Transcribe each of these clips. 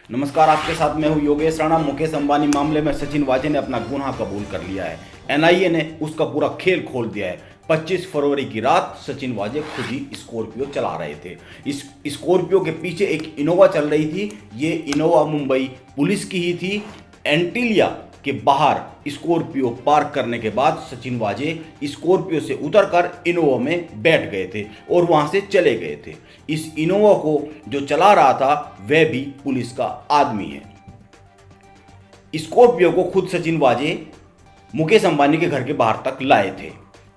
नमस्कार, आपके साथ मैं हूं योगेश राणा। मुकेश अंबानी मामले में सचिन वाजे ने अपना गुनाह कबूल कर लिया है। एनआईए ने उसका पूरा खेल खोल दिया है। 25 फरवरी की रात सचिन वाजे खुद ही स्कॉर्पियो चला रहे थे। इस स्कॉर्पियो के पीछे एक इनोवा चल रही थी। ये इनोवा मुंबई पुलिस की ही थी। एंटीलिया के बाहर स्कॉर्पियो पार्क करने के बाद सचिन वाजे स्कॉर्पियो से उतरकर इनोवा में बैठ गए थे और वहां से चले गए थे। इस इनोवा को जो चला रहा था वह भी पुलिस का आदमी है। स्कॉर्पियो को खुद सचिन वाजे मुकेश अंबानी के घर के बाहर तक लाए थे।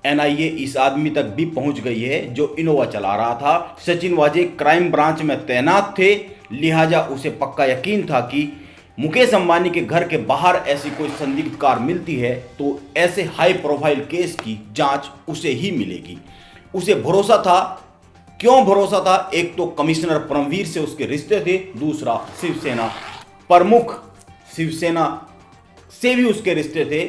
एनआईए इस आदमी तक भी पहुंच गई है जो इनोवा चला रहा था। सचिन वाजे क्राइम ब्रांच में तैनात थे, लिहाजा उसे पक्का यकीन था कि मुकेश अंबानी के घर के बाहर ऐसी कोई संदिग्ध कार मिलती है तो ऐसे हाई प्रोफाइल केस की जांच उसे ही मिलेगी। उसे भरोसा था। क्यों भरोसा था? एक तो कमिश्नर परमवीर से उसके रिश्ते थे, दूसरा शिवसेना प्रमुख शिवसेना से भी उसके रिश्ते थे,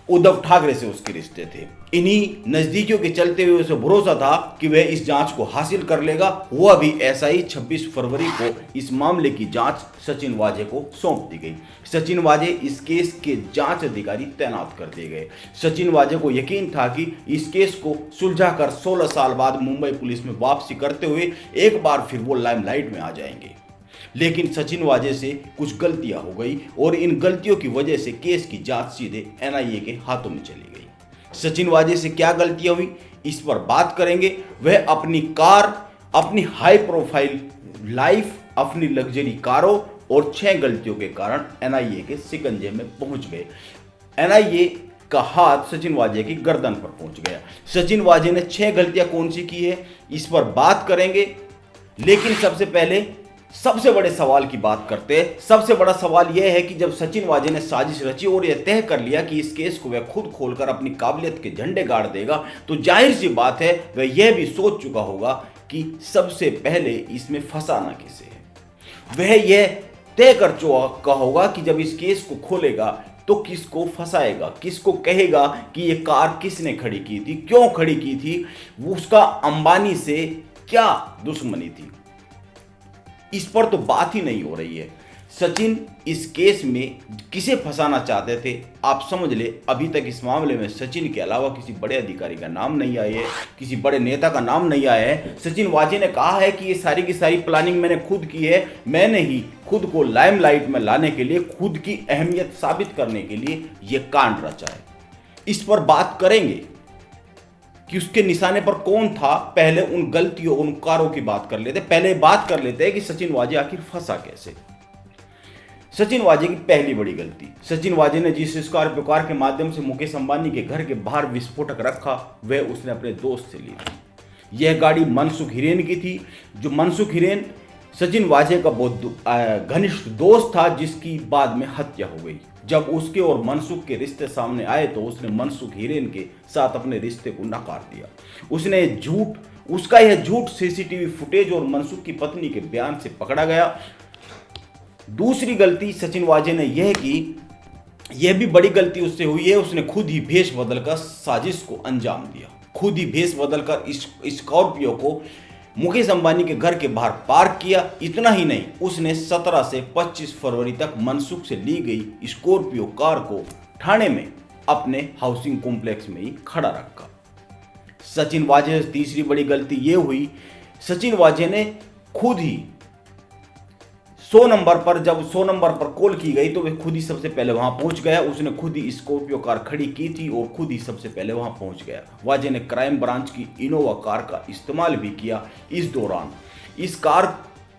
उद्धव ठाकरे से उसके रिश्ते थे। इन्हीं नजदीकियों के चलते हुए उसे भरोसा था कि वह इस जांच को हासिल कर लेगा। हुआ भी ऐसा ही। 26 फरवरी को इस मामले की जांच सचिन वाजे को सौंप दी गई। सचिन वाजे इस केस के जांच अधिकारी तैनात कर दिए गए। सचिन वाजे को यकीन था कि इस केस को सुलझाकर 16 साल बाद मुंबई पुलिस में वापसी करते हुए एक बार फिर वो लाइमलाइट में आ जाएंगे। लेकिन सचिन वाजे से कुछ गलतियां हो गई और इन गलतियों की वजह से केस की जांच सीधे एनआईए के हाथों में चली गई। सचिन वाजे से क्या गलतियां हुई, इस पर बात करेंगे। वह अपनी कार, अपनी हाई प्रोफाइल लाइफ, अपनी लग्जरी कारों और 6 गलतियों के कारण एनआईए के शिकंजे में पहुंच गए। एनआईए का हाथ सचिन वाजे की गर्दन पर पहुंच गया। सचिन वाजे ने 6 गलतियां कौन सी की है, इस पर बात करेंगे। लेकिन सबसे पहले सबसे बड़े सवाल की बात करते हैं। सबसे बड़ा सवाल यह है कि जब सचिन वाजे ने साजिश रची और यह तय कर लिया कि इस केस को वह खुद खोलकर अपनी काबिलियत के झंडे गाड़ देगा, तो जाहिर सी बात है वह यह भी सोच चुका होगा कि सबसे पहले इसमें फंसाना किसे है। वह यह तय कर चुका होगा कि जब इस केस को खोलेगा तो किसको फंसाएगा, किसको कहेगा कि यह कार किसने खड़ी की थी, क्यों खड़ी की थी, उसका अंबानी से क्या दुश्मनी थी। इस पर तो बात ही नहीं हो रही है। सचिन इस केस में किसे फंसाना चाहते थे, आप समझ ले। अभी तक इस मामले में सचिन के अलावा किसी बड़े अधिकारी का नाम नहीं आया है, किसी बड़े नेता का नाम नहीं आया है। सचिन वाजे ने कहा है कि ये सारी की सारी प्लानिंग मैंने खुद की है। मैंने ही खुद को लाइमलाइट में लाने के लिए, खुद की अहमियत साबित करने के लिए ये कांड रचा है। इस पर बात करेंगे कि उसके निशाने पर कौन था। पहले उन गलतियों, उन कारों की बात कर लेते। पहले बात कर लेते हैं कि सचिन वाजे आखिर फंसा कैसे। सचिन वाजे की पहली बड़ी गलती, सचिन वाजे ने जिस स्कॉर्पियो कार के माध्यम से मुकेश अंबानी के घर के बाहर विस्फोटक रखा वह उसने अपने दोस्त से ली थी। यह गाड़ी मनसुख हिरेन की थी। जो मनसुख हिरेन सचिन वाजे का बहुत घनिष्ठ दोस्त था, जिसकी बाद में हत्या हो गई। जब उसके और मनसुख के रिश्ते सामने आए तो उसने मनसुख हिरेन के साथ अपने रिश्ते को नकार दिया। उसका यह झूठ सीसीटीवी फुटेज और मनसुख की पत्नी के बयान से पकड़ा गया। दूसरी गलती सचिन वाजे ने यह की, यह भी बड़ी गलती उससे हुई है, उसने खुद ही भेष बदलकर साजिश को अंजाम दिया। खुद ही भेष बदलकर स्कॉर्पियो को मुकेश अंबानी के घर के बाहर पार्क किया। इतना ही नहीं, उसने 17 से 25 फरवरी तक मनसुख से ली गई स्कॉर्पियो कार को ठाणे में अपने हाउसिंग कॉम्प्लेक्स में ही खड़ा रखा। सचिन वाजे से तीसरी बड़ी गलती यह हुई, सचिन वाजे ने खुद ही 100 नंबर पर, जब 100 नंबर पर कॉल की गई तो वह खुद ही सबसे पहले वहां पहुंच गया। उसने खुद ही स्कॉर्पियो कार खड़ी की थी और खुद ही सबसे पहले वहां पहुंच गया। वाजे ने क्राइम ब्रांच की इनोवा कार का इस्तेमाल भी किया। इस दौरान इस कार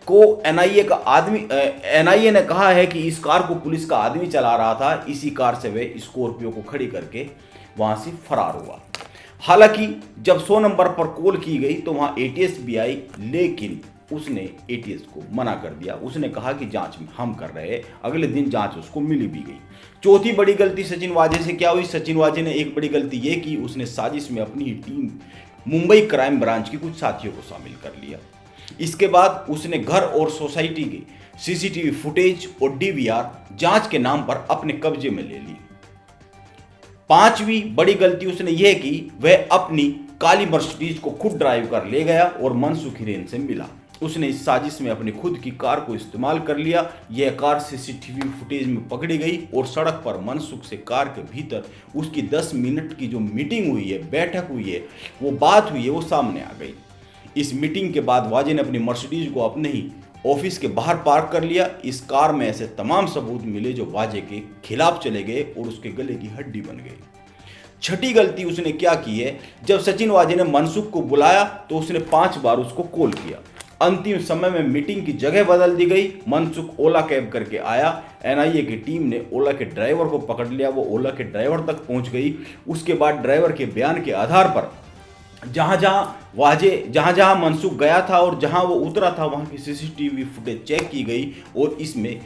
को एनआईए ने कहा है कि इस कार को पुलिस का आदमी चला रहा था। इसी कार से वह स्कॉर्पियो को खड़ी करके वहां से फरार हुआ। हालांकि जब 100 नंबर पर कॉल की गई तो वहां एटीएस भी आई, लेकिन उसने एटीएस को मना कर दिया। उसने कहा कि जांच में हम कर रहे हैं। अगले दिन जांच उसको मिली भी गई। चौथी बड़ी गलती सचिन वाजे से क्या हुई, सचिन वाजे ने एक बड़ी गलती यह की, उसने साजिश में अपनी ही टीम मुंबई क्राइम ब्रांच की कुछ साथियों को शामिल कर लिया। इसके बाद उसने घर और सोसाइटी के सीसीटीवी फुटेज और डीवीआर जांच के नाम पर अपने कब्जे में ले ली। पांचवी बड़ी गलती उसने यह की, वह अपनी काली मर्सिडीज को खुद ड्राइव कर ले गया और मनसुख हिरेन से मिला। उसने इस साजिश में अपनी खुद की कार को इस्तेमाल कर लिया। यह कार सीसीटीवी फुटेज में पकड़ी गई और सड़क पर मनसुख से कार के भीतर उसकी 10 मिनट की जो मीटिंग हुई है, बैठक हुई है, वो बात हुई है, वो सामने आ गई। इस मीटिंग के बाद वाजे ने अपनी मर्सिडीज को अपने ही ऑफिस के बाहर पार्क कर लिया। इस कार में ऐसे तमाम सबूत मिले जो वाजे के खिलाफ चले गए और उसके गले की हड्डी बन गई। छठी गलती उसने क्या की है, जब सचिन वाजे ने मनसुख को बुलाया तो उसने 5 बार उसको कॉल किया। अंतिम समय में मीटिंग की जगह बदल दी गई। मनसुख ओला कैब करके आया। एनआईए की टीम ने ओला के ड्राइवर को पकड़ लिया। वो ओला के ड्राइवर तक पहुंच गई। उसके बाद ड्राइवर के बयान के आधार पर जहां जहां मनसुख गया था और जहां वो उतरा था वहां की सीसीटीवी फुटेज चेक की गई और इसमें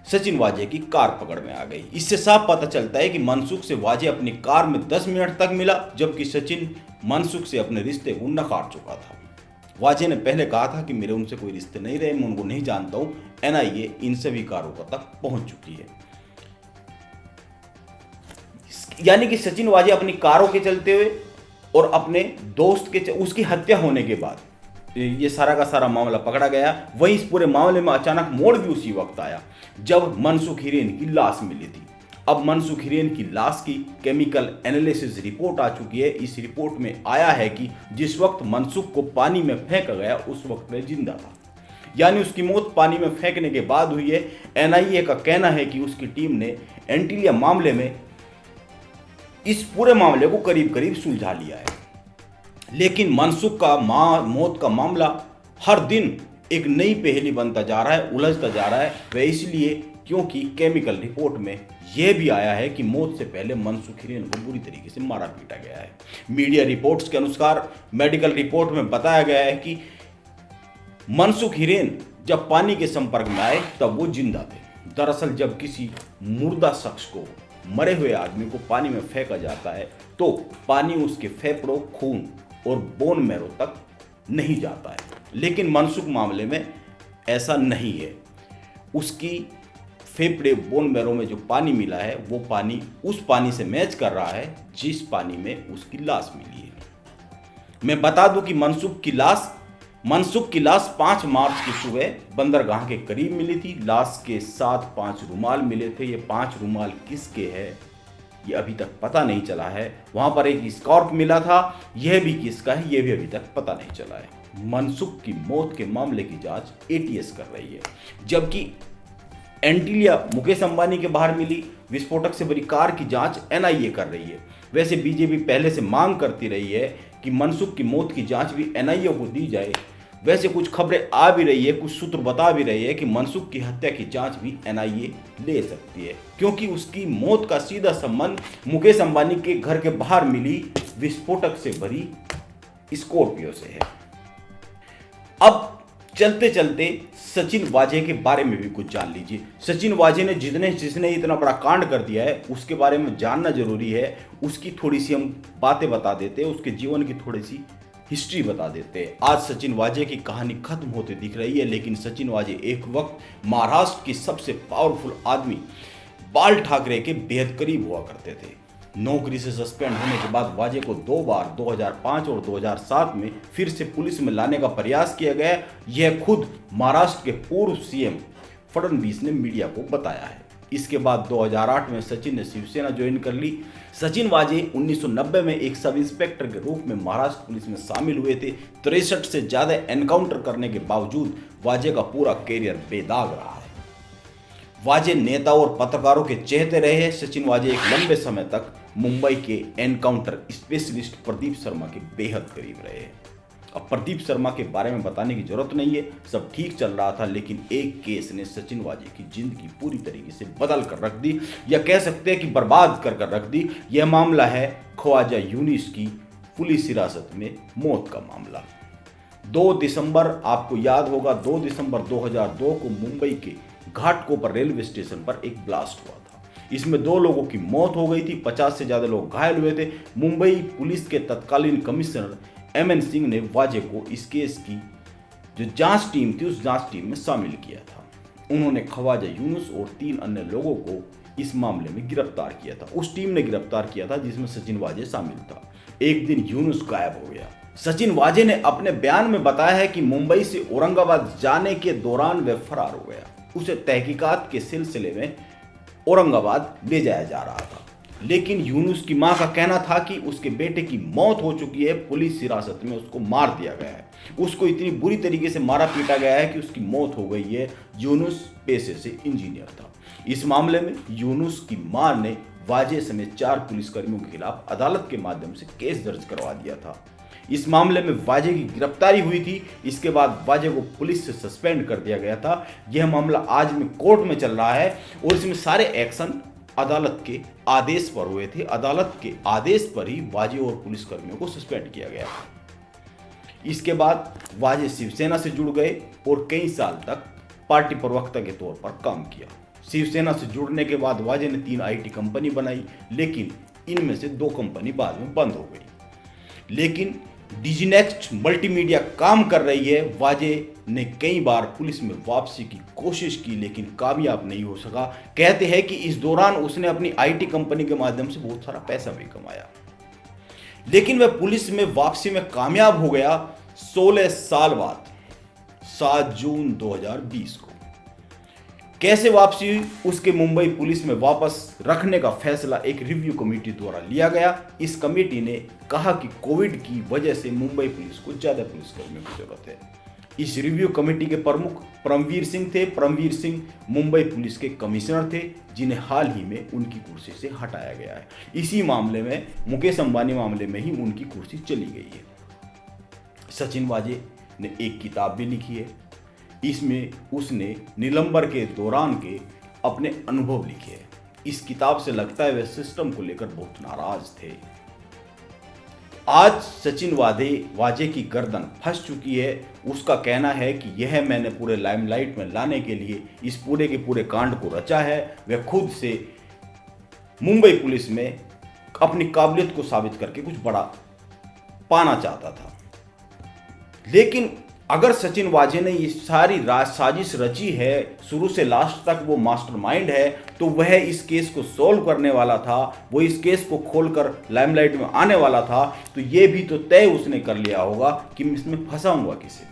सचिन वाजे की कार पकड़ में आ गई। इससे साफ पता चलता है कि मनसुख से वाजे अपनी कार में 10 मिनट तक मिला, जबकि सचिन मनसुख से अपने रिश्ते को नकार चुका था। वाजे ने पहले कहा था कि मेरे उनसे कोई रिश्ते नहीं रहे, मैं उनको नहीं जानता हूं। एनआईए इन सभी कारों तक पहुंच चुकी है। यानी कि सचिन वाजे अपनी कारों के चलते हुए और अपने दोस्त के उसकी हत्या होने के बाद ये सारा का सारा मामला पकड़ा गया। वहीं इस पूरे मामले में अचानक मोड़ भी उसी वक्त आया जब मनसुख हिरेन की लाश मिली थी। अब मनसुख हिरेन की लाश की केमिकल एनालिसिस रिपोर्ट आ चुकी है। इस रिपोर्ट में आया है कि जिस वक्त मनसुख को पानी में फेंका गया उस वक्त वह जिंदा था, यानी उसकी मौत पानी में फेंकने के बाद हुई है। एनआईए का कहना है कि उसकी टीम ने एंटीलिया मामले में इस पूरे मामले को करीब करीब सुलझा लिया है। लेकिन मनसुख का मौत का मामला हर दिन एक नई पहेली बनता जा रहा है, उलझता जा रहा है। वह इसलिए क्योंकि केमिकल रिपोर्ट में यह भी आया है कि मौत से पहले मनसुख हिरेन को बुरी तरीके से मारा पीटा गया है। मीडिया रिपोर्ट्स के अनुसार मेडिकल रिपोर्ट में बताया गया है कि मनसुख हिरेन जब पानी के संपर्क में आए तब वो जिंदा थे। दरअसल जब किसी मुर्दा शख्स को, मरे हुए आदमी को पानी में फेंका जाता है तो पानी उसके फेफड़ों, खून और बोन मैरो तक नहीं जाता है। लेकिन मनसुख मामले में ऐसा नहीं है। उसकी फेफड़े, बोन मैरो में जो पानी मिला है वो पानी उस पानी से मैच कर रहा है जिस पानी में उसकी लाश मिली है। मैं बता दूं कि मनसुख की लाश 5 मार्च की सुबह बंदरगाह के करीब मिली थी। लाश के साथ 5 रुमाल मिले थे। ये 5 रुमाल किसके हैं ये अभी तक पता नहीं चला है। वहां पर एक स्कॉर्प मिला था, यह भी किसका है ये भी अभी तक पता नहीं चला है। मनसुख की मौत के मामले की जांच एटीएस कर रही है, जबकि एंटीलिया मुकेश अंबानी के बाहर मिली विस्फोटक से भरी कार की जांच एनआईए कर रही है। वैसे बीजेपी पहले से मांग करती रही है कि मनसुख की मौत की जांच भी एनआईए को दी जाए। वैसे कुछ खबरें आ भी रही है, कुछ सूत्र बता भी रहे हैं कि मनसुख की हत्या की जांच भी एनआईए ले सकती है, क्योंकि उसकी मौत का सीधा संबंध मुकेश अंबानी के घर के बाहर मिली विस्फोटक से भरी स्कॉर्पियो से है। अब चलते चलते सचिन वाजे के बारे में भी कुछ जान लीजिए। सचिन वाजे ने जिसने इतना बड़ा कांड कर दिया है उसके बारे में जानना जरूरी है। उसकी थोड़ी सी हम बातें बता देते हैं, उसके जीवन की थोड़ी सी हिस्ट्री बता देते हैं। आज सचिन वाजे की कहानी खत्म होते दिख रही है, लेकिन सचिन वाजे एक वक्त महाराष्ट्र की सबसे पावरफुल आदमी बाल ठाकरे के बेहद करीब हुआ करते थे। नौकरी से सस्पेंड होने के बाद वाजे को 2 बार 2005 और 2007 में फिर से पुलिस में लाने का प्रयास किया गया। यह खुद महाराष्ट्र के पूर्व सीएम फडणवीस ने मीडिया को बताया है। इसके बाद 2008 में सचिन ने शिवसेना ज्वाइन कर ली। सचिन वाजे 1990 में एक सब इंस्पेक्टर के रूप में महाराष्ट्र पुलिस में शामिल हुए थे। 63 से ज्यादा एनकाउंटर करने के बावजूद वाजे का पूरा कैरियर बेदाग रहा है। वाजे नेता और पत्रकारों के चहेते रहे हैं। सचिन वाजे एक लंबे समय तक मुंबई के एनकाउंटर स्पेशलिस्ट प्रदीप शर्मा के बेहद करीब रहे हैं। अब प्रदीप शर्मा के बारे में बताने की जरूरत नहीं है, सब ठीक चल रहा था, लेकिन एक केस ने सचिन वाजे की जिंदगी पूरी तरीके से बदल कर रख दी, या कह सकते हैं कि बर्बाद कर रख दी। यह मामला है ख्वाजा यूनिस की पुलिस हिरासत में मौत का मामला। 2 दिसंबर, आपको याद होगा, 2 दिसंबर 2002 को मुंबई के घाटकोपर रेलवे स्टेशन पर एक ब्लास्ट हुआ था। इसमें 2 लोगों की मौत हो गई थी, 50 से ज्यादा लोग घायल हुए थे। मुंबई पुलिस के तत्कालीन कमिश्नर एमएन सिंह ने वाजे को इस केस की जो जांच टीम थी उस जांच टीम में शामिल किया था। उन्होंने ख्वाजा यूनुस और 3 अन्य लोगों को इस मामले में गिरफ्तार किया था। उस टीम ने गिरफ्तार किया था जिसमें सचिन वाजे शामिल था। एक दिन यूनुस गायब हो गया। सचिन वाजे ने अपने बयान में बताया है कि मुंबई से औरंगाबाद जाने के दौरान वह फरार हो गया। उसे तहकीकात के सिलसिले में औरंगाबाद ले जाया जा रहा था, लेकिन यूनुस की मां का कहना था कि उसके बेटे की मौत हो चुकी है, पुलिस हिरासत में उसको मार दिया गया है, उसको इतनी बुरी तरीके से मारा पीटा गया है कि उसकी मौत हो गई है। यूनुस पेशे से इंजीनियर था। इस मामले में यूनुस की मां ने वाजे समेत 4 पुलिसकर्मियों के खिलाफ अदालत के माध्यम से केस दर्ज करवा दिया था। इस मामले में वाजे की गिरफ्तारी हुई थी। इसके बाद वाजे को पुलिस से सस्पेंड कर दिया गया था। यह मामला आज में कोर्ट में चल रहा है और इसमें सारे एक्शन अदालत के आदेश पर हुए थे। अदालत के आदेश पर ही वाजे और पुलिसकर्मियों को सस्पेंड किया गया। इसके बाद वाजे शिवसेना से जुड़ गए और कई साल तक पार्टी प्रवक्ता के तौर पर काम किया। शिवसेना से जुड़ने के बाद वाजे ने 3 आईटी कंपनी बनाई, लेकिन इनमें से 2 कंपनी बाद में बंद हो गई। लेकिन डिजिनेक्स्ट मल्टीमीडिया काम कर रही है। वाजे ने कई बार पुलिस में वापसी की कोशिश की, लेकिन कामयाब नहीं हो सका। कहते हैं कि इस दौरान उसने अपनी आईटी कंपनी के माध्यम से बहुत सारा पैसा भी कमाया, लेकिन वह पुलिस में वापसी में कामयाब हो गया 16 साल बाद, 7 जून 2020 को। कैसे वापसी हुई? उसके मुंबई पुलिस में वापस रखने का फैसला एक रिव्यू कमेटी द्वारा लिया गया। इस कमेटी ने कहा कि कोविड की वजह से मुंबई पुलिस को ज्यादा पुलिसकर्मियों की जरूरत है। इस रिव्यू कमेटी के प्रमुख परमवीर सिंह थे। परमवीर सिंह मुंबई पुलिस के कमिश्नर थे, जिन्हें हाल ही में उनकी कुर्सी से हटाया गया है। इसी मामले में, मुकेश अंबानी मामले में ही उनकी कुर्सी चली गई है। सचिन वाजे ने एक किताब भी लिखी है। इसमें उसने निलंबर के दौरान के अपने अनुभव लिखे हैं। इस किताब से लगता है वह सिस्टम को लेकर बहुत नाराज थे। आज सचिन वाजे की गर्दन फंस चुकी है। उसका कहना है कि यह मैंने पूरे लाइमलाइट में लाने के लिए इस पूरे के पूरे कांड को रचा है। वह खुद से मुंबई पुलिस में अपनी काबिलियत को साबित करके कुछ बड़ा पाना चाहता था। लेकिन अगर सचिन वाजे ने ये सारी साजिश रची है, शुरू से लास्ट तक वो मास्टरमाइंड है, तो वह इस केस को सॉल्व करने वाला था, वो इस केस को खोलकर लाइमलाइट में आने वाला था। तो ये भी तो तय उसने कर लिया होगा कि मैं इसमें फंसाऊंगा किसे।